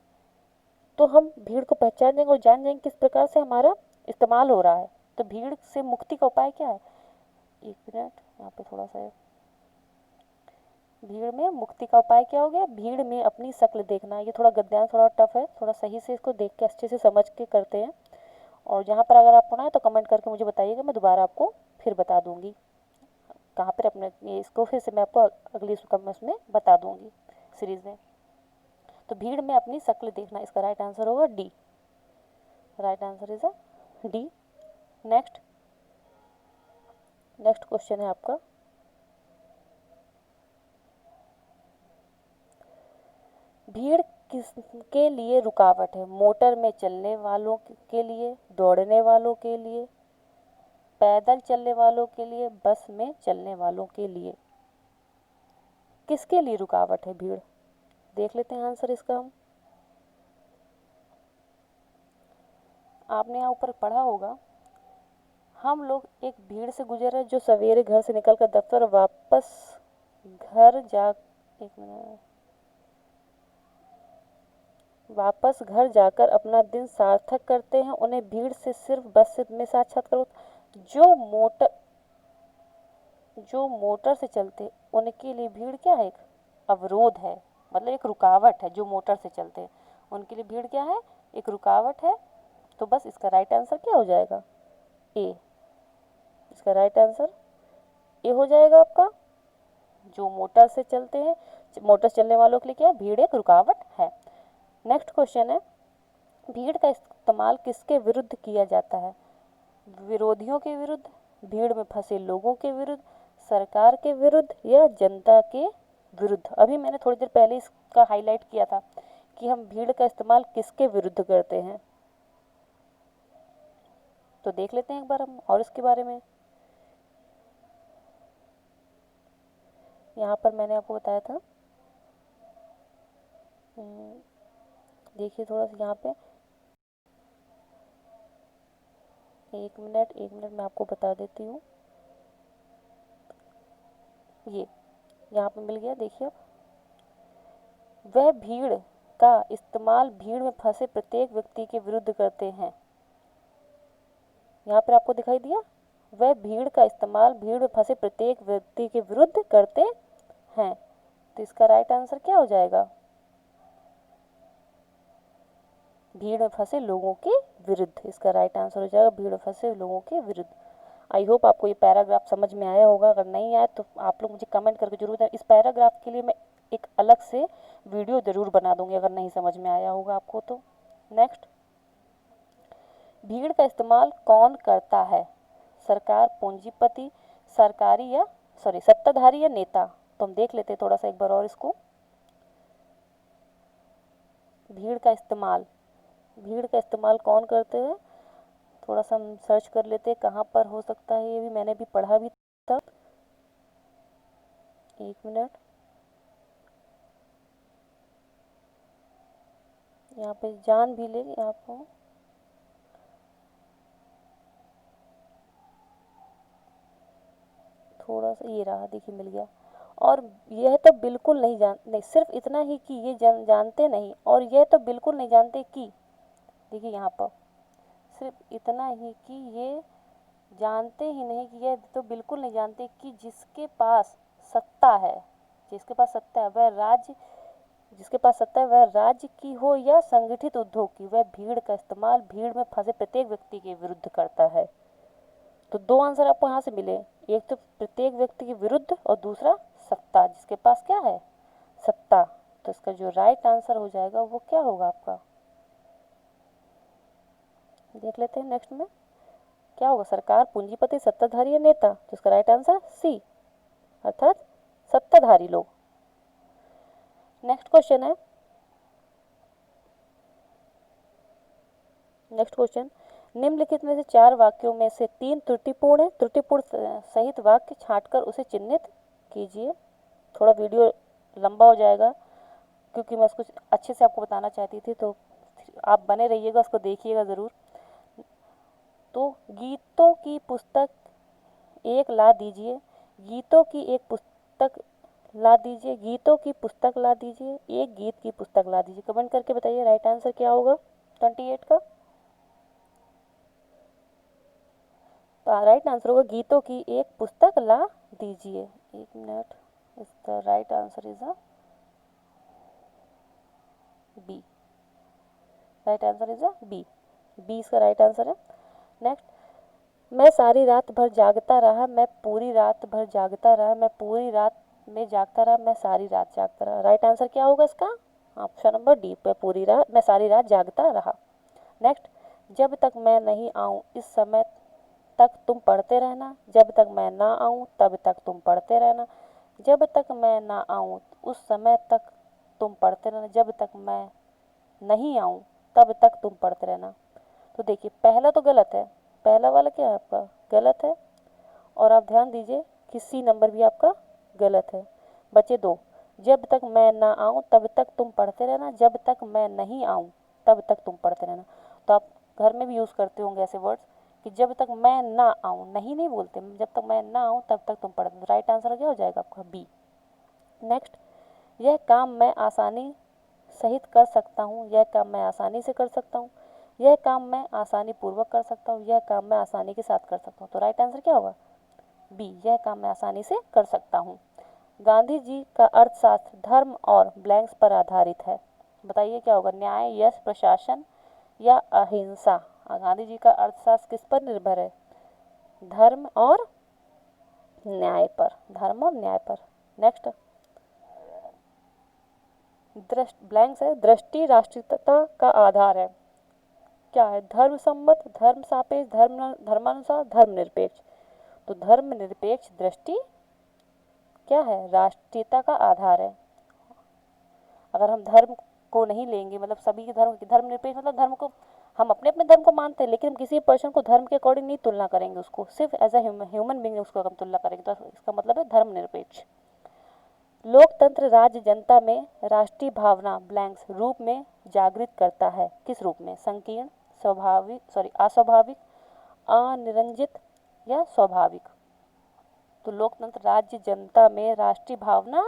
तो हम भीड़ को पहचान जाएंगे और जान जाएंगे किस प्रकार से हमारा इस्तेमाल हो रहा है। तो भीड़ से मुक्ति का उपाय क्या है? एक मिनट, यहाँ पे थोड़ा सा है। भीड़ में मुक्ति का उपाय क्या हो गया? भीड़ में अपनी शक्ल देखना। ये थोड़ा गद्यांश थोड़ा टफ है, थोड़ा सही से इसको देख के अच्छे से समझ के करते हैं। और जहाँ पर अगर आपको ना है तो कमेंट करके मुझे बताइएगा, मैं दोबारा आपको फिर बता दूंगी कहाँ पर अपने इसको फिर से मैं आपको अगली उसमें बता दूंगी सीरीज में। तो भीड़ में अपनी शक्ल देखना, इसका राइट आंसर होगा D. Right answer is a D. Next question है आपका, भीड़ किसके लिए रुकावट है? मोटर में चलने वालों के लिए, दौड़ने वालों के लिए, पैदल चलने वालों के लिए, बस में चलने वालों के लिए? किसके लिए रुकावट है भीड़? देख लेते हैं आंसर इसका। आपने यहाँ ऊपर पढ़ा होगा, हम लोग एक भीड़ से गुजर रहे जो सवेरे घर से निकलकर दफ्तर वापस घर जाकर अपना दिन सार्थक करते हैं। उन्हें भीड़ से सिर्फ बस में साक्षात्कार। जो मोटर से चलते उनके लिए भीड़ क्या है? एक अवरोध है, मतलब एक रुकावट है। जो मोटर से चलते हैं उनके लिए भीड़ क्या है? एक रुकावट है। तो बस इसका राइट आंसर क्या हो जाएगा? ए। इसका राइट आंसर ए हो जाएगा आपका। जो मोटर से चलते हैं, मोटर चलने वालों के लिए क्या है? भीड़ एक रुकावट है। नेक्स्ट क्वेश्चन है, भीड़ का इस्तेमाल किसके विरुद्ध किया जाता है? विरोधियों के विरुद्ध, भीड़ में फंसे लोगों के विरुद्ध, सरकार के विरुद्ध, या जनता के विरुद्ध? अभी मैंने थोड़ी देर पहले इसका हाईलाइट किया था कि हम भीड़ का इस्तेमाल किसके विरुद्ध करते हैं। तो देख लेते हैं एक बार हम और इसके बारे में। यहाँ पर मैंने आपको बताया था, देखिए थोड़ा सा यहाँ पे, एक मिनट मैं आपको बता देती हूँ। ये यहाँ पे मिल गया, देखिए अब, वह भीड़ का इस्तेमाल भीड़ में फंसे प्रत्येक व्यक्ति के विरुद्ध करते हैं। यहाँ पर आपको दिखाई दिया, वह भीड़ का इस्तेमाल भीड़ में फंसे प्रत्येक व्यक्ति के विरुद्ध करते हैं। तो इसका राइट आंसर क्या हो जाएगा? भीड़ में फंसे लोगों के विरुद्ध। इसका राइट आंसर हो जाएगा भीड़ में फंसे लोगों के विरुद्ध। आई होप आपको ये पैराग्राफ समझ में आया होगा। अगर नहीं आया तो आप लोग मुझे कमेंट करके जरूर बताएं। इस पैराग्राफ के लिए मैं एक अलग से वीडियो जरूर बना दूंगी अगर नहीं समझ में आया होगा आपको तो। नेक्स्ट, भीड़ का इस्तेमाल कौन करता है? सरकार, पूंजीपति, सत्ताधारी या नेता? तो हम देख लेते हैं थोड़ा सा एक बार और इसको। भीड़ का इस्तेमाल कौन करते हैं? थोड़ा सा हम सर्च कर लेते हैं कहाँ पर हो सकता है। ये भी मैंने भी पढ़ा भी था। एक मिनट, यहाँ पे जान भी ले आपको, थोड़ा सा ये रहा, देखिए मिल गया। और यह तो बिल्कुल नहीं, सिर्फ इतना ही कि ये जानते नहीं, और यह तो बिल्कुल नहीं जानते कि, देखिए यहाँ पर सिर्फ इतना ही कि ये जानते ही नहीं कि, यह तो बिल्कुल नहीं जानते कि जिसके पास सत्ता है वह राज्य की हो या संगठित उद्योग की, वह भीड़ का इस्तेमाल भीड़ में फंसे प्रत्येक व्यक्ति के विरुद्ध करता है। तो दो आंसर आपको यहाँ से मिले, एक तो प्रत्येक व्यक्ति के विरुद्ध और दूसरा सत्ता, जिसके पास क्या है? सत्ता। तो इसका जो राइट आंसर हो जाएगा वो क्या होगा आपका? देख लेते हैं नेक्स्ट में क्या होगा। सरकार, पूंजीपति, सत्ताधारी या नेता? तो इसका राइट आंसर सी, अर्थात सत्ताधारी लोग। नेक्स्ट क्वेश्चन है, निम्नलिखित में से 4 वाक्यों में से 3 त्रुटिपूर्ण है, त्रुटिपूर्ण सहित वाक्य छांटकर उसे चिन्हित कीजिए। थोड़ा वीडियो लंबा हो जाएगा क्योंकि मैं उसको अच्छे से आपको बताना चाहती थी, तो आप बने रहिएगा, उसको देखिएगा ज़रूर। तो गीतों की पुस्तक एक ला दीजिए, गीतों की एक पुस्तक ला दीजिए, गीतों की पुस्तक ला दीजिए, एक गीत की पुस्तक ला दीजिए। कमेंट करके बताइए राइट आंसर क्या होगा 28 का। तो राइट आंसर होगा गीतों की एक पुस्तक ला दीजिए। एक मिनट, इसका right answer is A B. Right answer is A B. B इसका राइट आंसर है। नेक्स्ट, मैं सारी रात भर जागता रहा, मैं पूरी रात भर जागता रहा, मैं पूरी रात में जागता रहा, मैं सारी रात जागता रहा। राइट आंसर क्या होगा इसका? ऑप्शन नंबर डी, मैं पूरी रात, मैं सारी रात जागता रहा। नेक्स्ट, जब तक मैं नहीं आऊँ इस समय तक तुम पढ़ते रहना, जब तक मैं ना आऊँ तब तक तुम पढ़ते रहना, जब तक मैं ना आऊँ उस समय तक तुम पढ़ते रहना, जब तक मैं नहीं आऊँ तब तक तुम पढ़ते रहना। तो देखिए पहला तो गलत है, पहला वाला क्या है आपका गलत है, और आप ध्यान दीजिए कि सी नंबर भी आपका गलत है। बचे दो, जब तक मैं ना आऊँ तब तक तुम पढ़ते रहना, जब तक मैं नहीं आऊँ तब तक तुम पढ़ते रहना। तो आप घर में भी यूज़ करते होंगे ऐसे वर्ड्स कि जब तक मैं ना आऊँ, नहीं नहीं बोलते, जब तक मैं ना आऊँ तब तक तुम पढ़ते। राइट आंसर क्या हो जाएगा आपका? बी। नेक्स्ट, यह काम मैं आसानी सहित कर सकता हूँ, यह काम मैं आसानी से कर सकता हूँ, यह काम मैं आसानी पूर्वक कर सकता हूँ, यह काम मैं आसानी के साथ कर सकता हूँ। तो राइट आंसर क्या होगा? बी, यह काम मैं आसानी से कर सकता हूँ। गांधी जी का अर्थशास्त्र धर्म और ब्लैंक्स पर आधारित है। बताइए क्या होगा? न्याय, यश, प्रशासन या अहिंसा। गांधी जी का अर्थशास्त्र किस पर निर्भर है? धर्म और न्याय पर, धर्म और न्याय पर। नेक्स्ट, ब्लैंक्स है, दृष्टि राष्ट्रीयता का आधार है। क्या है? धर्म सम्मत, धर्म सापेक्ष, धर्मानुसार, धर्मनिरपेक्ष। तो धर्मनिरपेक्ष दृष्टि क्या है? राष्ट्रीयता का आधार है। अगर हम धर्म को नहीं लेंगे, मतलब सभी के धर्मनिरपेक्ष मतलब धर्म को हम अपने अपने धर्म को मानते हैं, लेकिन हम किसी पर्सन को धर्म के अकॉर्डिंग नहीं तुलना करेंगे, उसको सिर्फ एज अ ह्यूमन बीइंग उसको हम तुलना करेंगे, तो इसका मतलब है धर्मनिरपेक्ष। लोकतंत्र राज्य जनता में राष्ट्रीय भावना ब्लैंक्स रूप में जागृत करता है। किस रूप में? संकीर्ण, अस्वाभाविक, अनिरंजित या स्वाभाविक। तो लोकतंत्र राज्य जनता में राष्ट्रीय भावना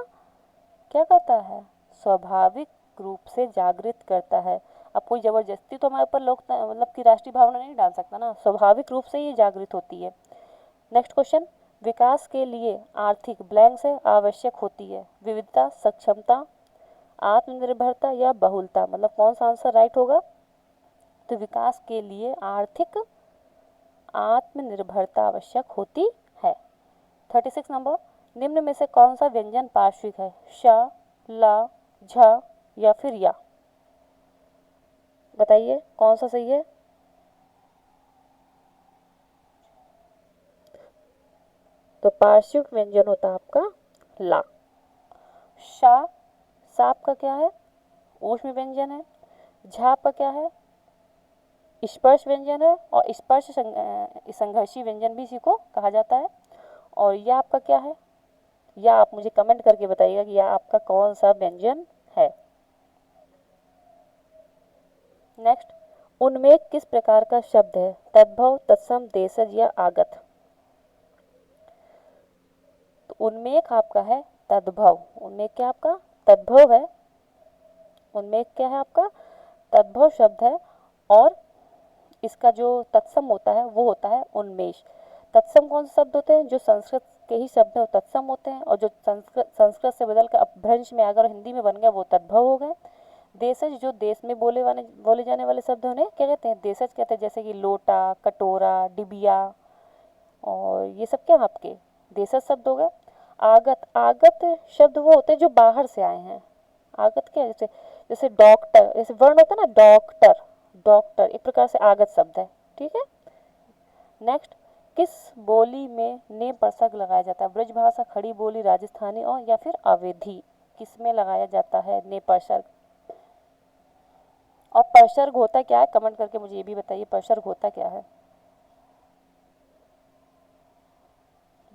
क्या करता है? स्वाभाविक रूप से जागृत करता है। अब कोई जबरदस्ती तो हमारे ऊपर लोक मतलब कि राष्ट्रीय भावना नहीं डाल सकता ना, स्वाभाविक रूप से ये जागृत होती है। नेक्स्ट क्वेश्चन, विकास के लिए आर्थिक ब्लैंक से आवश्यक होती है विविधता, सक्षमता, आत्मनिर्भरता या बहुलता। मतलब कौन सा आंसर राइट होगा? तो विकास के लिए आर्थिक आत्मनिर्भरता आवश्यक होती है। 36 नंबर, निम्न में से कौन सा व्यंजन पार्श्विक है? श, ल, झ या फिर या। बताइए कौन सा सही है? तो पार्श्विक व्यंजन होता है आपका ला। शा, साप का क्या है? ऊष्म व्यंजन है। झा का क्या है? स्पर्श व्यंजन है, और स्पर्श संघर्षी व्यंजन भी इसी को कहा जाता है। और यह आपका क्या है? या आप मुझे कमेंट करके बताइएगा कि यह आपका कौन सा व्यंजन है। नेक्स्ट, उन्मेष किस प्रकार का शब्द है? तद्भव, तत्सम, देशज या आगत। तो उन्मेष आपका है तद्भव। उन्मेष क्या आपका? तद्भव है। उन्मेष क्या है आपका? तद्भव शब्द है, और इसका जो तत्सम होता है वो होता है उन्मेष। तत्सम कौन से शब्द होते हैं? जो संस्कृत के ही शब्द है वो तत्सम होते हैं, और जो संस्कृत से बदल कर अपभ्रंश में आकर हिंदी में बन गया वो तद्भव हो गए। देशज, जो देश में बोले जाने वाले शब्द उन्हें क्या कहते हैं? देशज कहते हैं, जैसे कि लोटा, कटोरा, डिबिया, और ये सब क्या आपके देशज शब्द हो गए। आगत, आगत शब्द वो होते हैं जो बाहर से आए हैं। आगत क्या है? जैसे जैसे डॉक्टर, जैसे वर्ण होता है ना डॉक्टर, डॉक्टर एक प्रकार से आगत शब्द है। ठीक है। नेक्स्ट, किस बोली में ने परसक लगाया जाता है? ब्रजभाषा, खड़ी बोली, राजस्थानी और या फिर अवधी। किस में लगाया जाता है ने परसक? और परसर्ग होता क्या है, कमेंट करके मुझे ये भी बताइए, परसर्ग होता क्या है,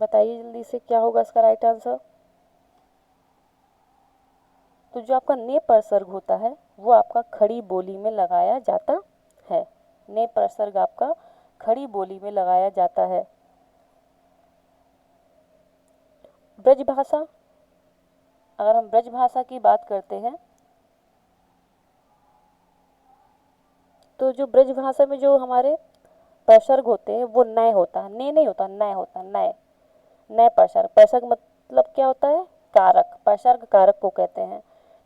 बताइए जल्दी से क्या होगा इसका राइट आंसर। तो जो आपका ने परसर्ग होता है वो आपका खड़ी बोली में लगाया जाता है। ने परसर्ग आपका खड़ी बोली में लगाया जाता है। ब्रज भाषा, अगर हम ब्रज भाषा की बात करते हैं तो जो ब्रज भाषा में जो हमारे परसर्ग होते हैं वो नय होता है, ने नहीं होता, नय होता, नय, नय परसर्ग। परसर्ग मतलब क्या होता है, कारक, परसर्ग कारक को कहते हैं।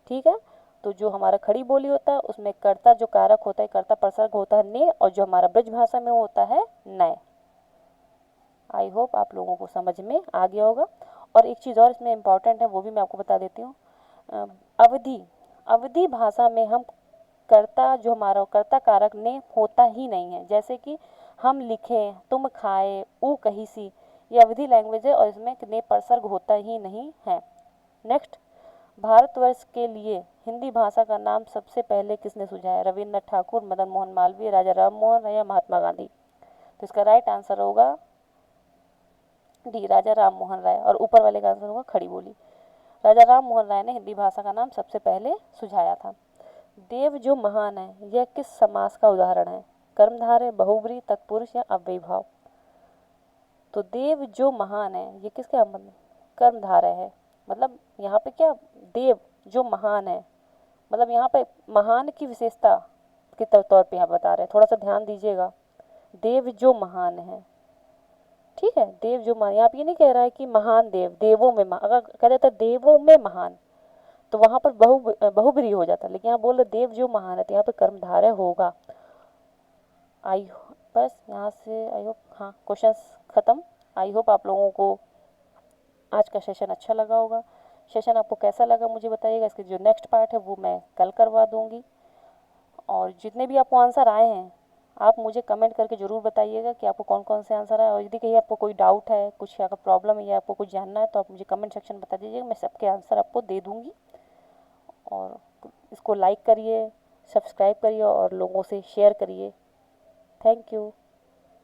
ठीक है, तो जो हमारा खड़ी बोली होता है उसमें कर्ता जो कारक होता है, कर्ता परसर्ग होता है ने, और जो हमारा ब्रज भाषा में होता है नय। आई होप आप लोगों को समझ में आ गया होगा। और एक चीज़ और इसमें इम्पॉर्टेंट है, वो भी मैं आपको बता देती हूँ। अवधि, अवधि भाषा में हम कर्ता जो हमारा कर्ता कारक ने होता ही नहीं है। जैसे कि हम लिखें, तुम खाए, ऊ कही सी, ये अवधि लैंग्वेज है और इसमें ने परसर्ग होता ही नहीं है। नेक्स्ट, भारतवर्ष के लिए हिंदी भाषा का नाम सबसे पहले किसने सुझाया, रविन्द्रनाथ ठाकुर, मदन मोहन मालवीय, राजा राम मोहन राय या महात्मा गांधी। तो इसका राइट आंसर होगा डी, राजा राम मोहन राय, और ऊपर वाले का आंसर होगा खड़ी बोली। राजा राम मोहन राय ने हिंदी भाषा का नाम सबसे पहले सुझाया था। देव जो महान है यह किस समास का उदाहरण है, कर्मधारय, बहुब्री, तत्पुरुष या अव्ययीभाव। तो देव जो महान है ये किसके संबंध में, कर्मधारय है। मतलब यहाँ पे क्या, देव जो महान है, मतलब यहाँ पे महान की विशेषता के तौर पे यहाँ बता रहे हैं, थोड़ा सा ध्यान दीजिएगा। देव जो महान है, ठीक है, देव जो महान, यहाँ पे ये नहीं कह रहा है कि महान देव, देवों में अगर कह देता देवों में महान तो वहाँ पर बहुब्री हो जाता, लेकिन यहाँ बोल रहे देव जो महान है, तो यहाँ पे कर्मधारय होगा। आई, बस यहाँ से आई होप, हाँ क्वेश्चंस ख़त्म। आई होप आप लोगों को आज का सेशन अच्छा लगा होगा। सेशन आपको कैसा लगा मुझे बताइएगा, इसके जो नेक्स्ट पार्ट है वो मैं कल करवा दूँगी। और जितने भी आपको आंसर आए हैं आप मुझे कमेंट करके ज़रूर बताइएगा कि आपको कौन कौन से आंसर आए, और यदि कहीं आपको कोई डाउट है, कुछ अगर प्रॉब्लम है या आपको कुछ जानना है तो आप मुझे कमेंट सेक्शन में बता दीजिएगा, मैं सबके आंसर आपको दे दूँगी। और इसको लाइक करिए, सब्सक्राइब करिए और लोगों से शेयर करिए। Thank you.